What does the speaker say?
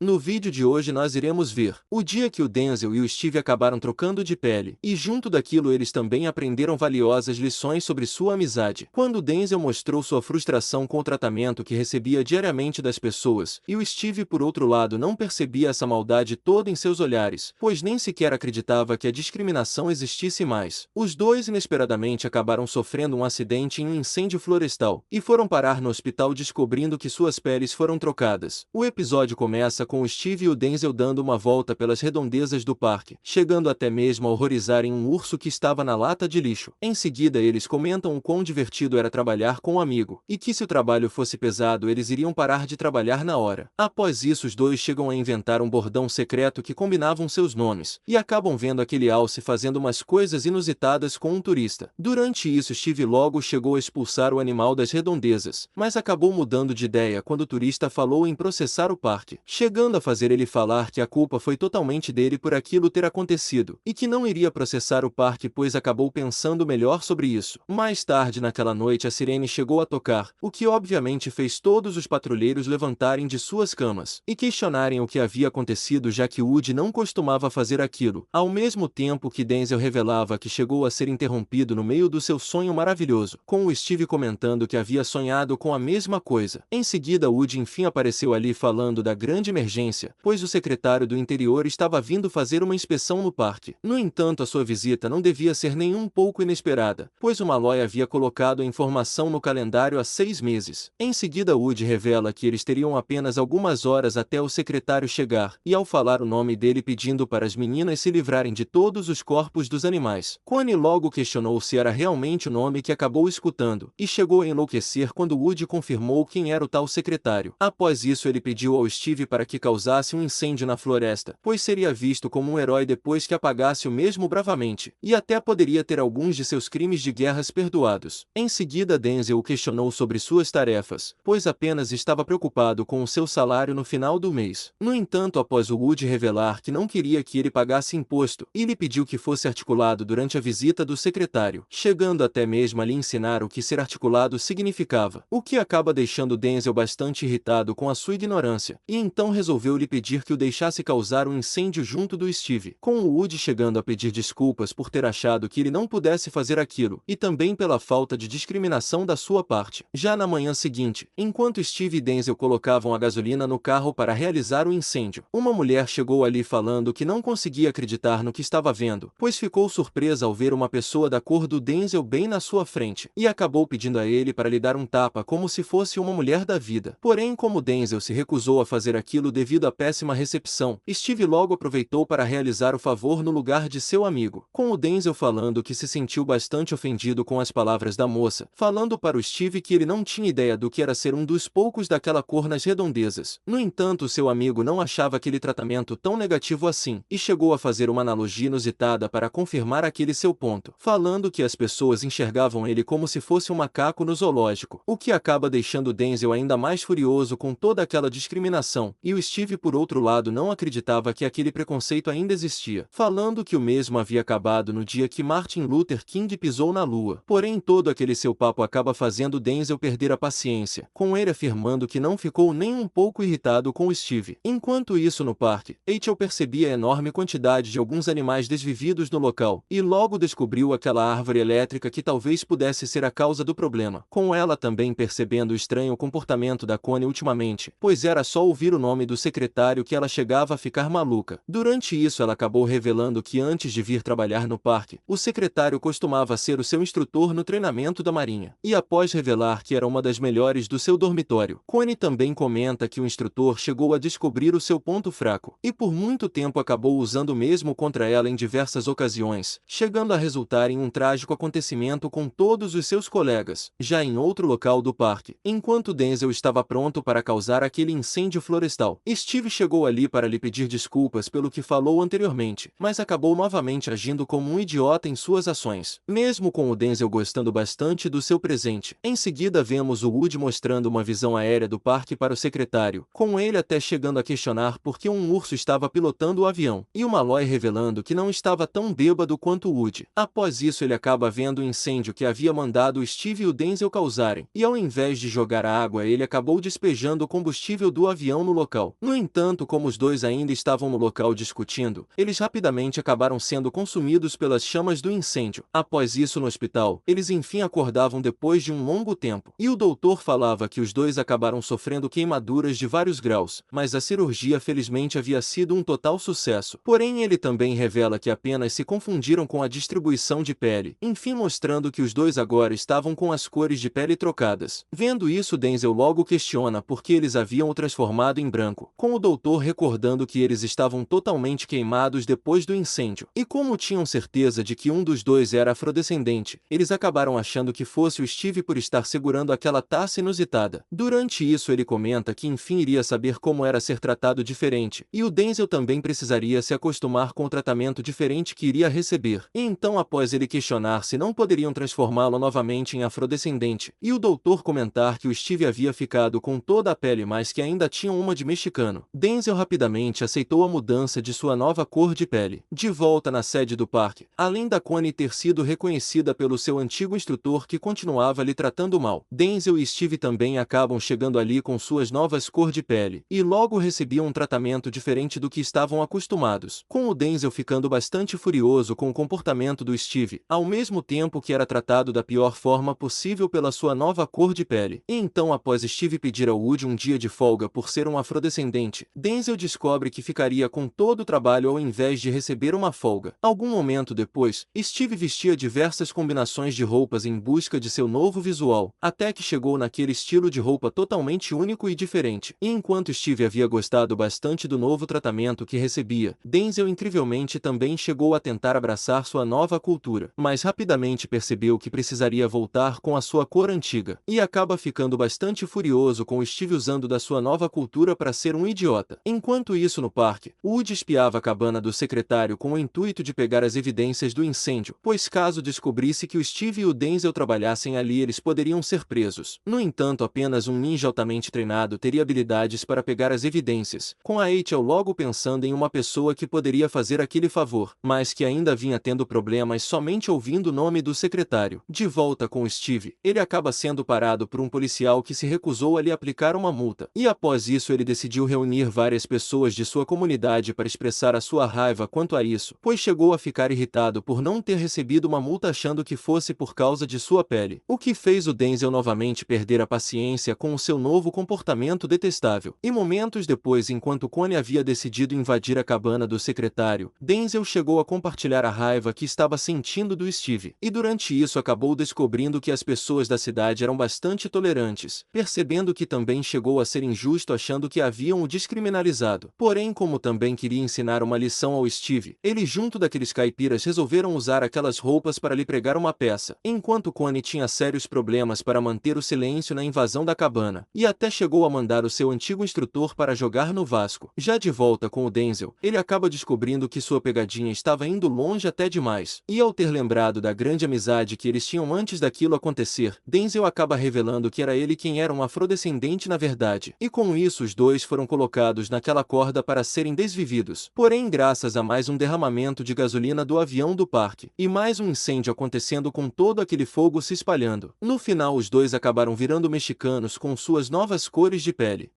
No vídeo de hoje nós iremos ver o dia que o Denzel e o Steve acabaram trocando de pele, e junto daquilo eles também aprenderam valiosas lições sobre sua amizade. Quando Denzel mostrou sua frustração com o tratamento que recebia diariamente das pessoas, e o Steve por outro lado não percebia essa maldade toda em seus olhares, pois nem sequer acreditava que a discriminação existisse mais. Os dois inesperadamente acabaram sofrendo um acidente em um incêndio florestal, e foram parar no hospital descobrindo que suas peles foram trocadas. O episódio começa com o Steve e o Denzel dando uma volta pelas redondezas do parque, chegando até mesmo a horrorizarem um urso que estava na lata de lixo. Em seguida eles comentam o quão divertido era trabalhar com um amigo, e que se o trabalho fosse pesado eles iriam parar de trabalhar na hora. Após isso os dois chegam a inventar um bordão secreto que combinavam seus nomes, e acabam vendo aquele alce fazendo umas coisas inusitadas com um turista. Durante isso Steve logo chegou a expulsar o animal das redondezas, mas acabou mudando de ideia quando o turista falou em processar o parque, chegando a fazer ele falar que a culpa foi totalmente dele por aquilo ter acontecido, e que não iria processar o parque pois acabou pensando melhor sobre isso. Mais tarde naquela noite a sirene chegou a tocar, o que obviamente fez todos os patrulheiros levantarem de suas camas, e questionarem o que havia acontecido já que Woody não costumava fazer aquilo, ao mesmo tempo que Denzel revelava que chegou a ser interrompido no meio do seu sonho maravilhoso, com o Steve comentando que havia sonhado com a mesma coisa. Em seguida Woody enfim apareceu ali falando da grande emergência, pois o secretário do interior estava vindo fazer uma inspeção no parque. No entanto, a sua visita não devia ser nem um pouco inesperada, pois o Malloy havia colocado a informação no calendário há 6 meses. Em seguida, Woody revela que eles teriam apenas algumas horas até o secretário chegar, e ao falar o nome dele pedindo para as meninas se livrarem de todos os corpos dos animais. Connie logo questionou se era realmente o nome que acabou escutando, e chegou a enlouquecer quando Woody confirmou quem era o tal secretário. Após isso, ele pediu ao Steve para que causasse um incêndio na floresta, pois seria visto como um herói depois que apagasse o mesmo bravamente, e até poderia ter alguns de seus crimes de guerras perdoados. Em seguida Denzel o questionou sobre suas tarefas, pois apenas estava preocupado com o seu salário no final do mês. No entanto, após o Woody revelar que não queria que ele pagasse imposto, e lhe pediu que fosse articulado durante a visita do secretário, chegando até mesmo a lhe ensinar o que ser articulado significava, o que acaba deixando Denzel bastante irritado com a sua ignorância, e então resolveu lhe pedir que o deixasse causar um incêndio junto do Steve, com o Woody chegando a pedir desculpas por ter achado que ele não pudesse fazer aquilo, e também pela falta de discriminação da sua parte. Já na manhã seguinte, enquanto Steve e Denzel colocavam a gasolina no carro para realizar o incêndio, uma mulher chegou ali falando que não conseguia acreditar no que estava vendo, pois ficou surpresa ao ver uma pessoa da cor do Denzel bem na sua frente, e acabou pedindo a ele para lhe dar um tapa como se fosse uma mulher da vida. Porém, como Denzel se recusou a fazer aquilo devido à péssima recepção, Steve logo aproveitou para realizar o favor no lugar de seu amigo, com o Denzel falando que se sentiu bastante ofendido com as palavras da moça, falando para o Steve que ele não tinha ideia do que era ser um dos poucos daquela cor nas redondezas. No entanto, seu amigo não achava aquele tratamento tão negativo assim, e chegou a fazer uma analogia inusitada para confirmar aquele seu ponto, falando que as pessoas enxergavam ele como se fosse um macaco no zoológico, o que acaba deixando Denzel ainda mais furioso com toda aquela discriminação, e o Steve por outro lado não acreditava que aquele preconceito ainda existia, falando que o mesmo havia acabado no dia que Martin Luther King pisou na lua. Porém todo aquele seu papo acaba fazendo Denzel perder a paciência, com ele afirmando que não ficou nem um pouco irritado com Steve. Enquanto isso no parque, Rachel percebia a enorme quantidade de alguns animais desvividos no local, e logo descobriu aquela árvore elétrica que talvez pudesse ser a causa do problema, com ela também percebendo o estranho comportamento da Connie ultimamente, pois era só ouvir o nome do secretário que ela chegava a ficar maluca. Durante isso ela acabou revelando que antes de vir trabalhar no parque, o secretário costumava ser o seu instrutor no treinamento da marinha. E após revelar que era uma das melhores do seu dormitório, Connie também comenta que o instrutor chegou a descobrir o seu ponto fraco, e por muito tempo acabou usando o mesmo contra ela em diversas ocasiões, chegando a resultar em um trágico acontecimento com todos os seus colegas. Já em outro local do parque, enquanto Denzel estava pronto para causar aquele incêndio florestal, Steve chegou ali para lhe pedir desculpas pelo que falou anteriormente, mas acabou novamente agindo como um idiota em suas ações, mesmo com o Denzel gostando bastante do seu presente. Em seguida vemos o Woody mostrando uma visão aérea do parque para o secretário, com ele até chegando a questionar por que um urso estava pilotando o avião, e o Malloy revelando que não estava tão bêbado quanto o Woody. Após isso ele acaba vendo o incêndio que havia mandado o Steve e o Denzel causarem, e ao invés de jogar a água ele acabou despejando o combustível do avião no local. hospital. No entanto, como os dois ainda estavam no local discutindo, eles rapidamente acabaram sendo consumidos pelas chamas do incêndio. Após isso, no hospital, eles enfim acordavam depois de um longo tempo. E o doutor falava que os dois acabaram sofrendo queimaduras de vários graus, mas a cirurgia felizmente havia sido um total sucesso. Porém, ele também revela que apenas se confundiram com a distribuição de pele, enfim mostrando que os dois agora estavam com as cores de pele trocadas. Vendo isso, Denzel logo questiona por que eles haviam o transformado em branco, com o doutor recordando que eles estavam totalmente queimados depois do incêndio. E como tinham certeza de que um dos dois era afrodescendente, eles acabaram achando que fosse o Steve por estar segurando aquela taça inusitada. Durante isso, ele comenta que enfim iria saber como era ser tratado diferente, e o Denzel também precisaria se acostumar com o tratamento diferente que iria receber. E então, após ele questionar se não poderiam transformá-lo novamente em afrodescendente, e o doutor comentar que o Steve havia ficado com toda a pele mas que ainda tinha uma de mexicano, Denzel rapidamente aceitou a mudança de sua nova cor de pele. De volta na sede do parque, além da Connie ter sido reconhecida pelo seu antigo instrutor que continuava lhe tratando mal, Denzel e Steve também acabam chegando ali com suas novas cores de pele, e logo recebiam um tratamento diferente do que estavam acostumados, com o Denzel ficando bastante furioso com o comportamento do Steve, ao mesmo tempo que era tratado da pior forma possível pela sua nova cor de pele. E então, após Steve pedir ao Woody um dia de folga por ser um afrodescendente, Denzel descobre que ficaria com todo o trabalho ao invés de receber uma folga. Algum momento depois, Steve vestia diversas combinações de roupas em busca de seu novo visual, até que chegou naquele estilo de roupa totalmente único e diferente. E enquanto Steve havia gostado bastante do novo tratamento que recebia, Denzel incrivelmente também chegou a tentar abraçar sua nova cultura, mas rapidamente percebeu que precisaria voltar com a sua cor antiga, e acaba ficando bastante furioso com Steve usando da sua nova cultura para ser um idiota. Enquanto isso, no parque, Woody espiava a cabana do secretário com o intuito de pegar as evidências do incêndio, pois caso descobrisse que o Steve e o Denzel trabalhassem ali, eles poderiam ser presos. No entanto, apenas um ninja altamente treinado teria habilidades para pegar as evidências, com a Rachel logo pensando em uma pessoa que poderia fazer aquele favor, mas que ainda vinha tendo problemas somente ouvindo o nome do secretário. De volta com o Steve, ele acaba sendo parado por um policial que se recusou a lhe aplicar uma multa, e após isso ele decidiu reunir várias pessoas de sua comunidade para expressar a sua raiva quanto a isso, pois chegou a ficar irritado por não ter recebido uma multa achando que fosse por causa de sua pele, o que fez o Denzel novamente perder a paciência com o seu novo comportamento detestável. E momentos depois, enquanto Connie havia decidido invadir a cabana do secretário, Denzel chegou a compartilhar a raiva que estava sentindo do Steve, e durante isso acabou descobrindo que as pessoas da cidade eram bastante tolerantes, percebendo que também chegou a ser injusto achando que haviam o descriminalizado. Porém, como também queria ensinar uma lição ao Steve, ele junto daqueles caipiras resolveram usar aquelas roupas para lhe pregar uma peça, enquanto Connie tinha sérios problemas para manter o silêncio na invasão da cabana, e até chegou a mandar o seu antigo instrutor para jogar no Vasco. Já de volta com o Denzel, ele acaba descobrindo que sua pegadinha estava indo longe até demais, e ao ter lembrado da grande amizade que eles tinham antes daquilo acontecer, Denzel acaba revelando que era ele quem era um afrodescendente na verdade, e com isso os dois foram colocados naquela corda para serem desvividos. Porém, graças a mais um derramamento de gasolina do avião do parque, e mais um incêndio acontecendo com todo aquele fogo se espalhando, no final os dois acabaram virando mexicanos com suas novas cores de pele.